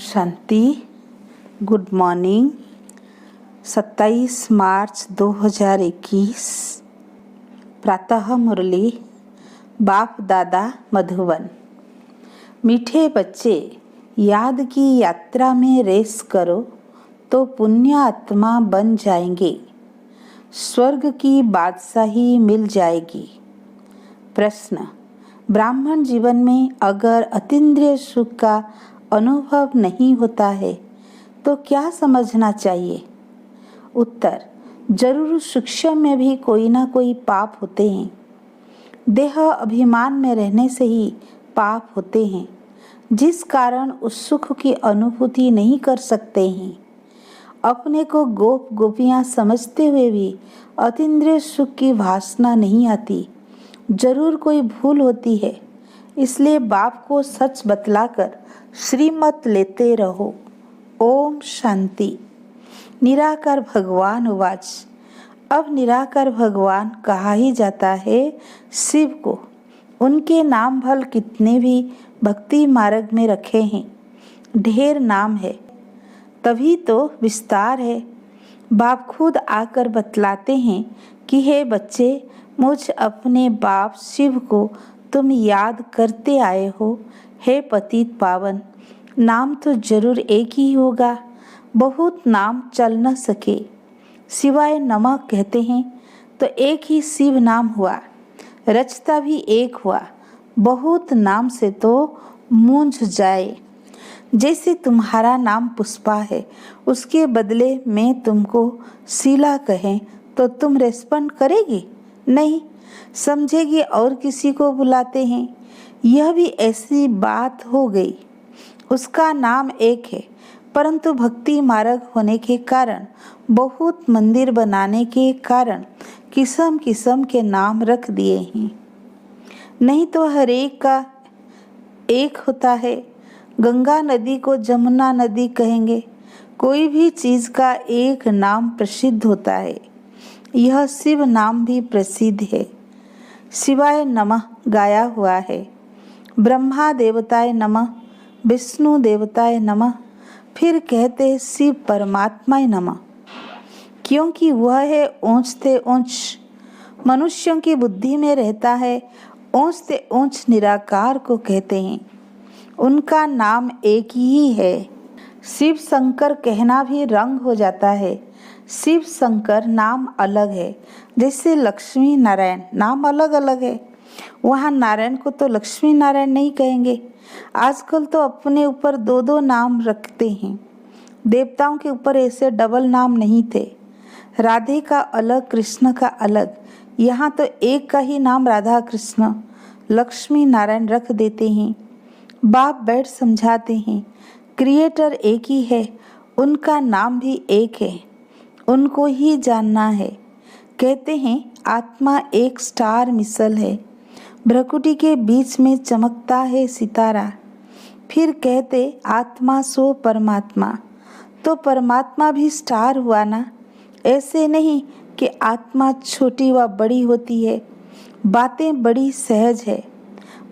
शांति। Good morning. 27 मार्च 2021 प्रातः मुरली। बाप दादा मधुबन। मीठे बच्चे, याद की यात्रा में रेस करो तो पुण्य आत्मा बन जाएंगे, स्वर्ग की बादशाही मिल जाएगी। प्रश्न: ब्राह्मण जीवन में अगर अतीन्द्रिय सुख का अनुभव नहीं होता है तो क्या समझना चाहिए? उत्तर: जरूर सूक्ष्म में भी कोई ना कोई पाप होते हैं। देह अभिमान में रहने से ही पाप होते हैं, जिस कारण उस सुख की अनुभूति नहीं कर सकते हैं। अपने को गोप गोपियां समझते हुए भी अतीन्द्रिय सुख की वासना नहीं आती। जरूर कोई भूल होती है, इसलिए बाप को सच बतलाकर श्रीमत लेते रहो। ओम शांति। निराकार भगवान उवाच। अब निराकार भगवान कहा ही जाता है शिव को। उनके नाम भल कितने भी भक्ति मार्ग में रखे हैं, ढेर नाम है, तभी तो विस्तार है। बाप खुद आकर बतलाते हैं कि हे बच्चे, मुझ अपने बाप शिव को तुम याद करते आए हो। हे पतित पावन, नाम तो जरूर एक ही होगा, बहुत नाम चल न सके। सिवाय नमः कहते हैं तो एक ही शिव नाम हुआ, रचता भी एक हुआ, बहुत नाम से तो मूंझ जाए। जैसे तुम्हारा नाम पुष्पा है, उसके बदले में तुमको शीला कहें तो तुम रेस्पॉन्ड करेगी? नहीं, समझेगी और किसी को बुलाते हैं। यह भी ऐसी बात हो गई। उसका नाम एक है, परंतु भक्ति मार्ग होने के कारण, बहुत मंदिर बनाने के कारण किस्म किस्म के नाम रख दिए हैं। नहीं तो हर एक का एक होता है। गंगा नदी को जमुना नदी कहेंगे। कोई भी चीज का एक नाम प्रसिद्ध होता है। यह शिव नाम भी प्रसिद्ध है। शिवाय नमः गाया हुआ है, ब्रह्मा देवताय नमः, विष्णु देवताय नमः, फिर कहते शिव परमात्माय नमः, क्योंकि वह है ऊंचते ऊंच। मनुष्यों की बुद्धि में रहता है, ऊंचते ऊंच निराकार को कहते हैं। उनका नाम एक ही है। शिव शंकर कहना भी रंग हो जाता है। शिव शंकर नाम अलग है, जैसे लक्ष्मी नारायण नाम अलग अलग है। वहाँ नारायण को तो लक्ष्मी नारायण नहीं कहेंगे। आजकल तो अपने ऊपर दो दो नाम रखते हैं। देवताओं के ऊपर ऐसे डबल नाम नहीं थे। राधे का अलग, कृष्ण का अलग। यहाँ तो एक का ही नाम राधा कृष्ण लक्ष्मी नारायण रख देते हैं। बाप बैठ समझाते हैं, क्रिएटर एक ही है, उनका नाम भी एक है, उनको ही जानना है। कहते हैं आत्मा एक स्टार मिसल है, भ्रकुटी के बीच में चमकता है सितारा। फिर कहते आत्मा सो परमात्मा, तो परमात्मा भी स्टार हुआ ना। ऐसे नहीं कि आत्मा छोटी व बड़ी होती है, बातें बड़ी सहज है।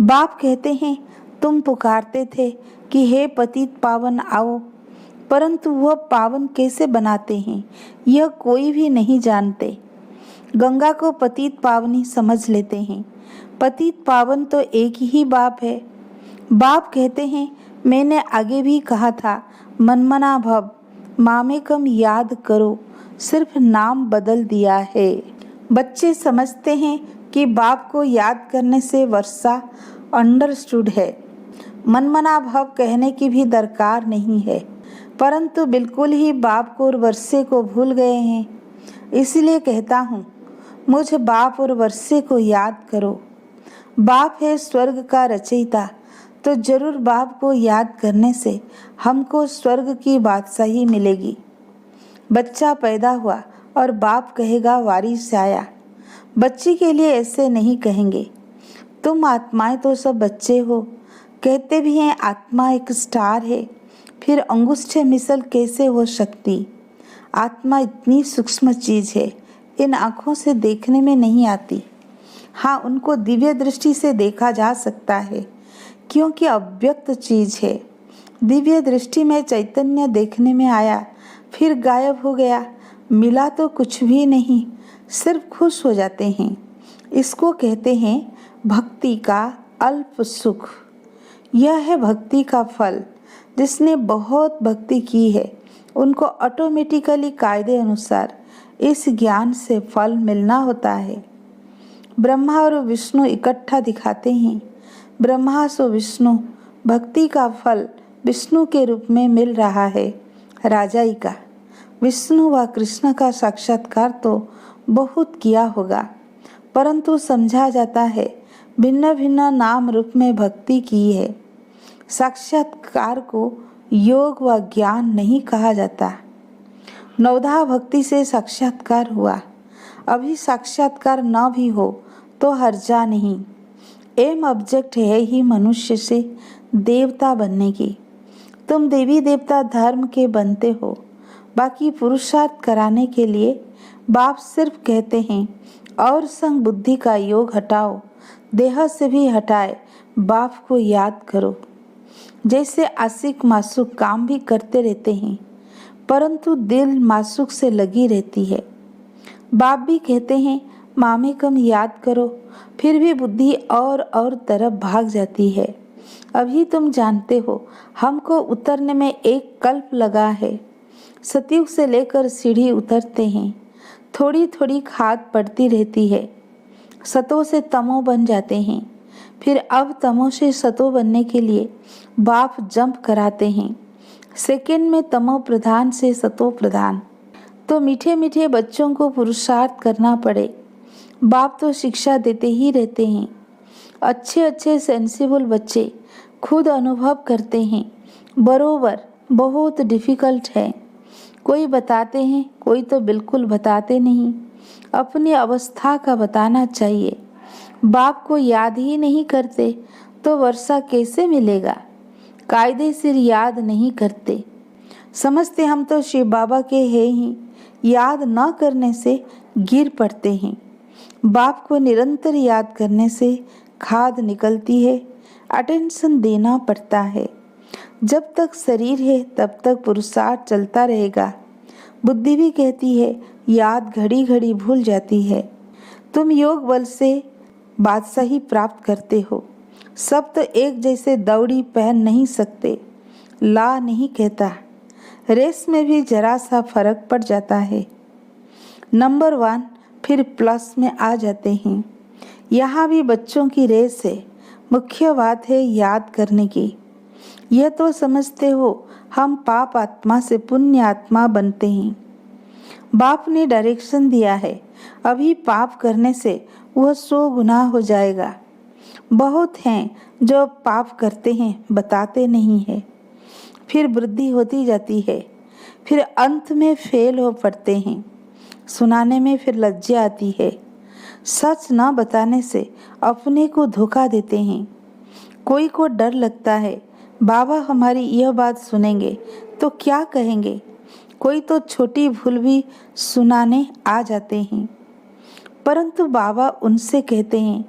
बाप कहते हैं तुम पुकारते थे कि हे पतित पावन आओ, परंतु वह पावन कैसे बनाते हैं यह कोई भी नहीं जानते। गंगा को पतित पावनी समझ लेते हैं। पतित पावन तो एक ही बाप है। बाप कहते हैं मैंने आगे भी कहा था, मनमना भव, मामेकम याद करो, सिर्फ नाम बदल दिया है। बच्चे समझते हैं कि बाप को याद करने से वर्षा अंडरस्टूड है। मनमना भव कहने की भी दरकार नहीं है, परंतु बिल्कुल ही बाप को और वर्षे को भूल गए हैं। इसलिए कहता हूँ, मुझ बाप और वर्षे को याद करो। बाप है स्वर्ग का रचयिता, तो जरूर बाप को याद करने से हमको स्वर्ग की बादशाही मिलेगी। बच्चा पैदा हुआ और बाप कहेगा वारिस आया। बच्चे के लिए ऐसे नहीं कहेंगे। तुम आत्माएं तो सब बच्चे हो। कहते भी हैं आत्मा एक स्टार है, फिर अंगुष्ठ मिसल कैसे हो सकती? आत्मा इतनी सूक्ष्म चीज है, इन आँखों से देखने में नहीं आती। हाँ, उनको दिव्य दृष्टि से देखा जा सकता है, क्योंकि अव्यक्त चीज है। दिव्य दृष्टि में चैतन्य देखने में आया, फिर गायब हो गया। मिला तो कुछ भी नहीं, सिर्फ खुश हो जाते हैं। इसको कहते हैं भक्ति का अल्प सुख। यह है भक्ति का फल। जिसने बहुत भक्ति की है उनको ऑटोमेटिकली कायदे अनुसार इस ज्ञान से फल मिलना होता है। ब्रह्मा और विष्णु इकट्ठा दिखाते हैं। ब्रह्मा सो विष्णु, भक्ति का फल विष्णु के रूप में मिल रहा है, राजाई का। विष्णु व कृष्ण का साक्षात्कार तो बहुत किया होगा, परंतु समझा जाता है भिन्न भिन्न नाम रूप में भक्ति की है। साक्षात्कार को योग व ज्ञान नहीं कहा जाता। नवधा भक्ति से साक्षात्कार हुआ। अभी साक्षात्कार न भी हो तो हर्जा नहीं। एम ऑब्जेक्ट है ही मनुष्य से देवता बनने की। तुम देवी देवता धर्म के बनते हो। बाकी पुरुषार्थ कराने के लिए बाप सिर्फ कहते हैं और संग बुद्धि का योग हटाओ, देह से भी हटाए, बाप को याद करो। जैसे आशिक मासूक काम भी करते रहते हैं, परंतु दिल मासूक से लगी रहती है। बाप भी कहते हैं मामे कम याद करो, फिर भी बुद्धि और तरफ भाग जाती है। अभी तुम जानते हो हमको उतरने में एक कल्प लगा है। सतयुग से लेकर सीढ़ी उतरते हैं, थोड़ी थोड़ी खाद पड़ती रहती है। सतो से तमो बन जाते हैं, फिर अब तमो से सतो बनने के लिए बाप जंप कराते हैं। सेकंड में तमो प्रधान से सतो प्रधान। तो मीठे मीठे बच्चों को पुरुषार्थ करना पड़े। बाप तो शिक्षा देते ही रहते हैं। अच्छे अच्छे सेंसिबल बच्चे खुद अनुभव करते हैं बरोबर बहुत डिफ़िकल्ट है। कोई बताते हैं, कोई तो बिल्कुल बताते नहीं। अपनी अवस्था का बताना चाहिए। बाप को याद ही नहीं करते तो वर्षा कैसे मिलेगा। कायदे से याद नहीं करते, समझते हम तो शिव बाबा के हैं ही। याद न करने से गिर पड़ते हैं। बाप को निरंतर याद करने से खाद निकलती है, अटेंशन देना पड़ता है। जब तक शरीर है तब तक पुरुषार्थ चलता रहेगा। बुद्धि भी कहती है याद घड़ी घड़ी भूल जाती है। तुम योग बल से बादशाही प्राप्त करते हो। सब तो एक जैसे दौड़ी पहन नहीं सकते। ला नहीं कहता, रेस में भी जरा सा फर्क पड़ जाता है। नंबर 1 फिर प्लस में आ जाते हैं। यहाँ भी बच्चों की रेस है। मुख्य बात है याद करने की। यह तो समझते हो हम पाप आत्मा से पुण्य आत्मा बनते हैं। बाप ने डायरेक्शन दिया है, अभी पाप करने से वह 100 गुना हो जाएगा। बहुत हैं जो पाप करते हैं, बताते नहीं है, फिर वृद्धि होती जाती है, फिर अंत में फेल हो पड़ते हैं। सुनाने में फिर लज्जा आती है। सच न बताने से अपने को धोखा देते हैं। कोई को डर लगता है बाबा हमारी यह बात सुनेंगे तो क्या कहेंगे। कोई तो छोटी भूल भी सुनाने आ जाते हैं, परंतु बाबा उनसे कहते हैं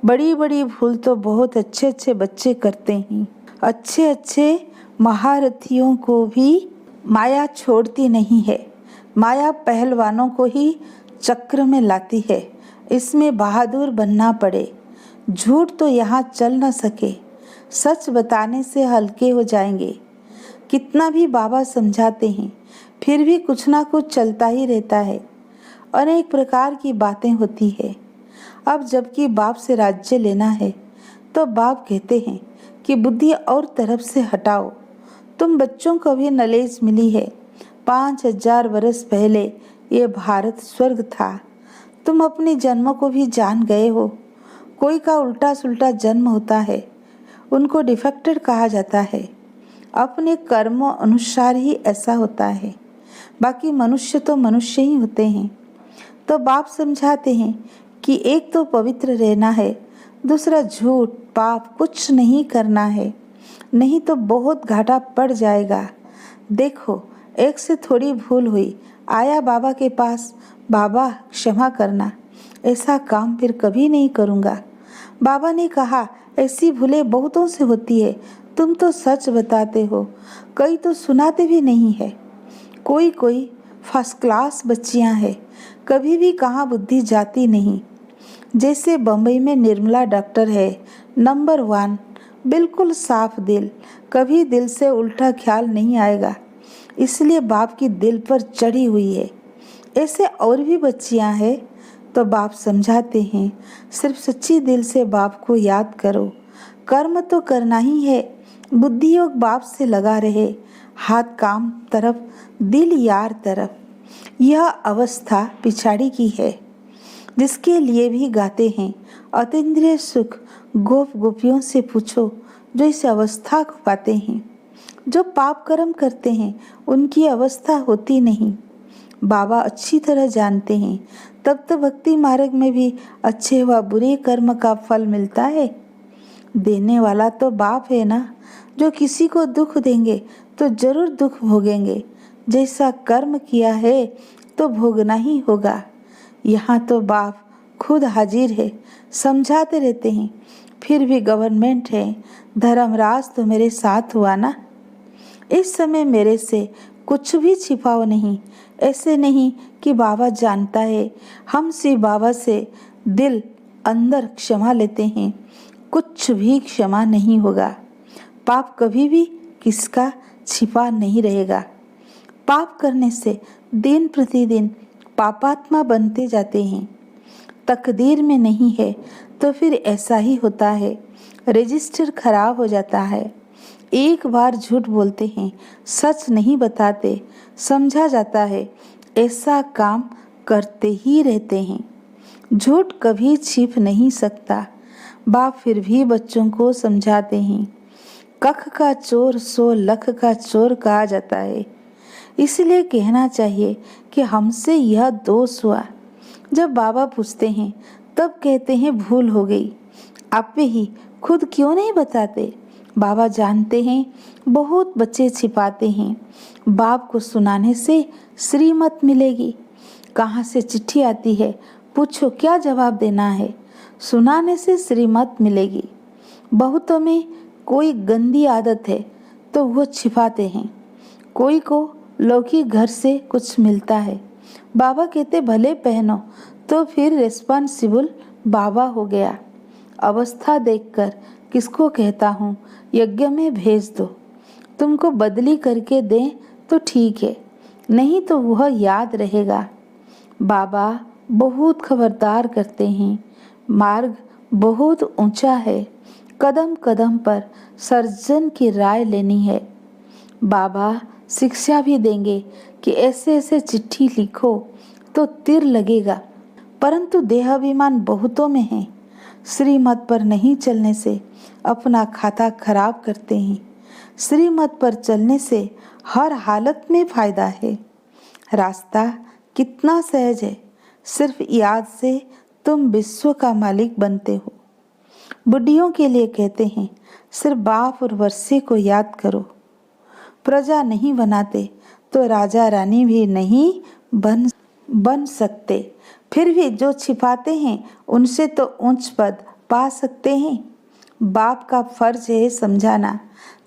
बड़ी बड़ी भूल तो बहुत अच्छे अच्छे बच्चे करते हैं। अच्छे अच्छे महारथियों को भी माया छोड़ती नहीं है। माया पहलवानों को ही चक्र में लाती है। इसमें बहादुर बनना पड़े। झूठ तो यहाँ चल न सके। सच बताने से हल्के हो जाएंगे। कितना भी बाबा समझाते हैं फिर भी कुछ ना कुछ चलता ही रहता है। अनेक प्रकार की बातें होती है। अब जबकि बाप से राज्य लेना है तो बाप कहते हैं कि बुद्धि और तरफ से हटाओ। तुम बच्चों को भी नॉलेज मिली है। 5000 वर्ष पहले ये भारत स्वर्ग था। तुम अपने जन्म को भी जान गए हो। कोई का उल्टा सुल्टा जन्म होता है, उनको डिफेक्टेड कहा जाता है। अपने कर्मों अनुसार ही ऐसा होता है। बाकी मनुष्य तो मनुष्य ही होते हैं। तो बाप समझाते हैं कि एक तो पवित्र रहना है, दूसरा झूठ पाप कुछ नहीं करना है, नहीं तो बहुत घाटा पड़ जाएगा। देखो एक से थोड़ी भूल हुई, आया बाबा के पास, बाबा क्षमा करना, ऐसा काम फिर कभी नहीं करूँगा। बाबा ने कहा ऐसी भूलें बहुतों से होती है, तुम तो सच बताते हो, कई तो सुनाते भी नहीं है। कोई कोई फर्स्ट क्लास बच्चियां हैं, कभी भी कहाँ बुद्धि जाती नहीं। जैसे बम्बई में निर्मला डॉक्टर है, नंबर 1, बिल्कुल साफ दिल, कभी दिल से उल्टा ख्याल नहीं आएगा, इसलिए बाप की दिल पर चढ़ी हुई है। ऐसे और भी बच्चियां हैं, तो बाप समझाते हैं, सिर्फ सच्ची दिल से बाप को याद करो। कर्म तो करना ही है, बुद्धि योग बाप से लगा रहे, हाथ काम तरफ, दिल यार तरफ। यह अवस्था पिछाड़ी की है, जिसके लिए भी गाते हैं, अतीन्द्रिय सुख गोप गोपियों से पूछो जो इस अवस्था को पाते हैं। जो पाप कर्म करते हैं उनकी अवस्था होती नहीं। बाबा अच्छी तरह जानते हैं, तब तो भक्ति मार्ग में भी अच्छे व बुरे कर्म का फल मिलता है। देने वाला तो बाप है ना, जो किसी को दुख देंगे तो जरूर दुख भोगेंगे। जैसा कर्म किया है तो भोगना ही होगा। यहाँ तो बाप खुद हाजिर है, समझाते रहते हैं। फिर भी गवर्नमेंट है, धर्मराज तो मेरे साथ हुआ ना। इस समय मेरे से कुछ भी छिपाओ नहीं। ऐसे नहीं कि बाबा जानता है, हम सिर्फ बाबा से दिल अंदर क्षमा लेते हैं, कुछ भी क्षमा नहीं होगा। पाप कभी भी किसका छिपा नहीं रहेगा। पाप करने से दिन प्रतिदिन पापात्मा बनते जाते हैं। तकदीर में नहीं है तो फिर ऐसा ही होता है, रजिस्टर खराब हो जाता है। एक बार झूठ बोलते हैं, सच नहीं बताते, समझा जाता है, ऐसा काम करते ही रहते हैं। झूठ कभी छिप नहीं सकता। बाप फिर भी बच्चों को समझाते हैं, कख का चोर 100 लख का चोर कहा जाता है। इसलिए कहना चाहिए कि हमसे यह दोष हुआ। जब बाबा पूछते हैं तब कहते हैं भूल हो गई। आप ही खुद क्यों नहीं बताते? बाबा जानते हैं बहुत बच्चे छिपाते हैं। बाप को सुनाने से श्रीमत मिलेगी। कहाँ से चिट्ठी आती है, पूछो क्या जवाब देना है। सुनाने से श्रीमत मिलेगी। बहुतों में कोई गंदी आदत है तो वो छिपाते हैं। कोई को लौकिक घर से कुछ मिलता है, बाबा कहते भले पहनो, तो फिर रिस्पॉन्सिबल बाबा हो गया। अवस्था देखकर किसको कहता हूँ यज्ञ में भेज दो, तुमको बदली करके दें तो ठीक है, नहीं तो वह याद रहेगा। बाबा बहुत खबरदार करते हैं, मार्ग बहुत ऊंचा है, कदम कदम पर सर्जन की राय लेनी है। बाबा शिक्षा भी देंगे कि ऐसे ऐसे चिट्ठी लिखो तो तीर लगेगा, परंतु देहाभिमान बहुतों में है। श्रीमत पर नहीं चलने से अपना खाता खराब करते हैं। श्रीमत पर चलने से हर हालत में फायदा है। रास्ता कितना सहज है, सिर्फ याद से तुम विश्व का मालिक बनते हो। बुढ़ियों के लिए कहते हैं, सिर्फ बाप और वर्षे को याद करो। प्रजा नहीं बनाते तो राजा रानी भी नहीं बन सकते। फिर भी जो छिपाते हैं उनसे तो उच्च पद पा सकते हैं। बाप का फर्ज है समझाना,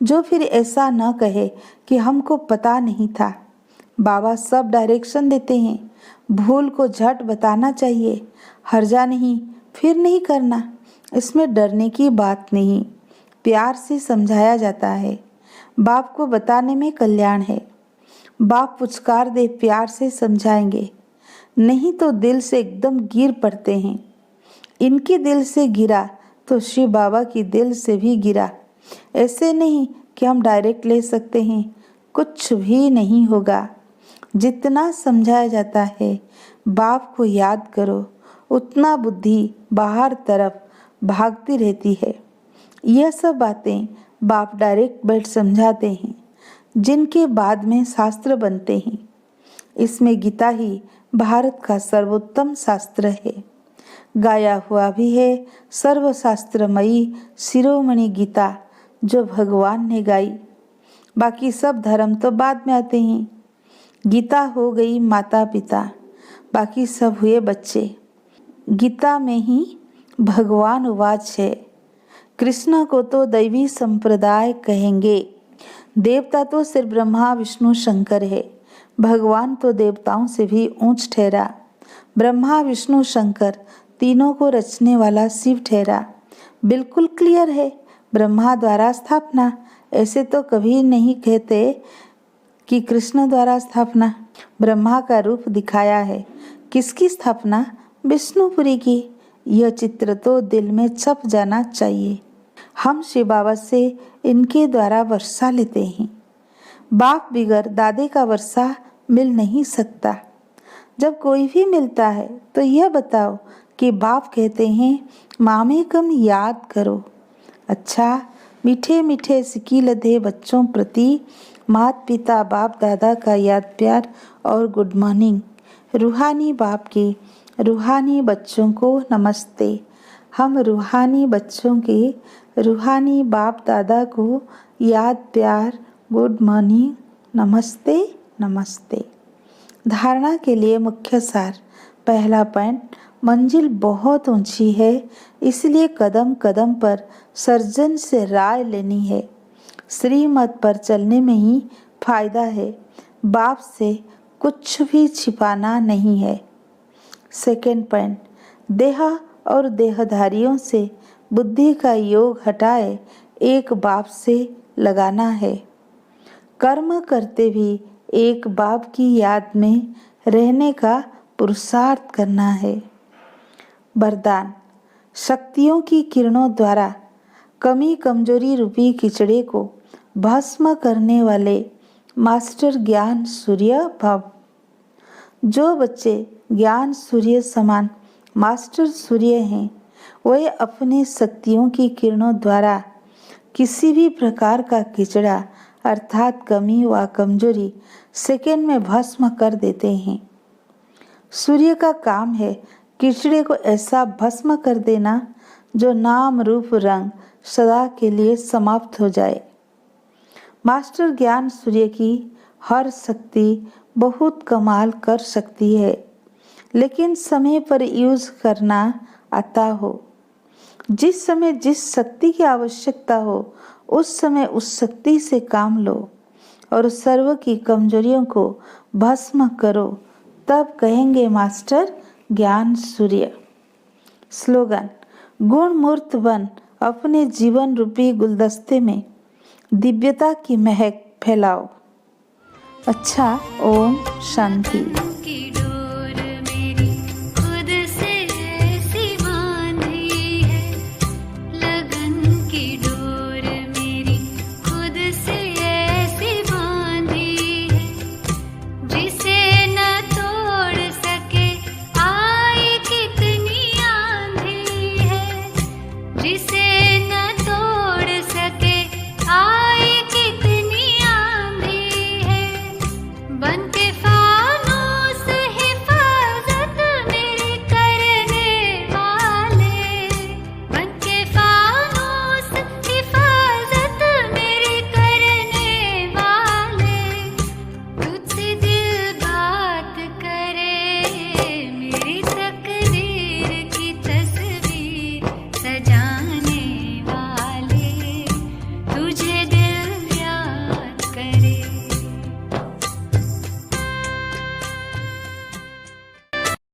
जो फिर ऐसा न कहे कि हमको पता नहीं था। बाबा सब डायरेक्शन देते हैं, भूल को झट बताना चाहिए। हर्जा नहीं, फिर नहीं करना, इसमें डरने की बात नहीं, प्यार से समझाया जाता है। बाप को बताने में कल्याण है। बाप पुचकार दे प्यार से समझाएंगे, नहीं तो दिल से एकदम गिर पड़ते हैं। इनके दिल से गिरा तो शिव बाबा की दिल से भी गिरा। ऐसे नहीं कि हम डायरेक्ट ले सकते हैं, कुछ भी नहीं होगा। जितना समझाया जाता है बाप को याद करो, उतना बुद्धि बाहर तरफ भागती रहती है। यह सब बातें बाप डायरेक्ट बैठ समझाते हैं, जिनके बाद में शास्त्र बनते हैं। इसमें गीता ही भारत का सर्वोत्तम शास्त्र है। गाया हुआ भी है, सर्वशास्त्रमयी शिरोमणि गीता जो भगवान ने गाई। बाकी सब धर्म तो बाद में आते हैं। गीता हो गई माता पिता, बाकी सब हुए बच्चे। गीता में ही भगवान वाच है, कृष्ण को तो दैवी संप्रदाय कहेंगे। देवता तो सिर्फ ब्रह्मा विष्णु शंकर है। भगवान तो देवताओं से भी ऊंच ठहरा। ब्रह्मा विष्णु शंकर तीनों को रचने वाला शिव ठहरा। बिल्कुल क्लियर है। ब्रह्मा द्वारा स्थापना, ऐसे तो कभी नहीं कहते कि कृष्ण द्वारा स्थापना। ब्रह्मा का रूप दिखाया है। किसकी स्थापना? विष्णुपुरी की। यह चित्र तो दिल में छप जाना चाहिए। हम शिव बाबा से इनके द्वारा वर्षा लेते हैं। बाप बिगर दादे का वर्षा मिल नहीं सकता। जब कोई भी मिलता है तो यह बताओ कि बाप कहते हैं मामे कम याद करो। अच्छा, मीठे मीठे सिकी लधे बच्चों प्रति माता पिता बाप दादा का याद प्यार और गुड मॉर्निंग। रूहानी बाप के रूहानी बच्चों को नमस्ते। हम रूहानी बच्चों के रूहानी बाप दादा को याद प्यार गुड मॉर्निंग नमस्ते नमस्ते। धारणा के लिए मुख्य सार। पहला पॉइंट, मंजिल बहुत ऊंची है, इसलिए कदम कदम पर सर्जन से राय लेनी है। श्रीमत पर चलने में ही फायदा है। बाप से कुछ भी छिपाना नहीं है। सेकेंड पॉइंट, देह और देहधारियों से बुद्धि का योग हटाए एक बाप से लगाना है। कर्म करते भी एक बाप की याद में रहने का पुरुषार्थ करना है। वरदान, शक्तियों की किरणों द्वारा कमी कमजोरी रूपी किचड़े को भस्म करने वाले मास्टर ज्ञान सूर्य भव। जो बच्चे ज्ञान सूर्य समान मास्टर सूर्य हैं, वे अपने शक्तियों की किरणों द्वारा किसी भी प्रकार का किचड़ा अर्थात कमी व कमजोरी सेकंड में भस्म कर देते हैं। सूर्य का काम है किचड़े को ऐसा भस्म कर देना जो नाम रूप रंग सदा के लिए समाप्त हो जाए। मास्टर ज्ञान सूर्य की हर शक्ति बहुत कमाल कर सकती है, लेकिन समय पर यूज करना आता हो। जिस समय जिस शक्ति की आवश्यकता हो उस समय उस शक्ति से काम लो और सर्व की कमजोरियों को भस्म करो, तब कहेंगे मास्टर ज्ञान सूर्य। स्लोगन, गुण मूर्त बन अपने जीवन रूपी गुलदस्ते में दिव्यता की महक फैलाओ। अच्छा, ओम शांति।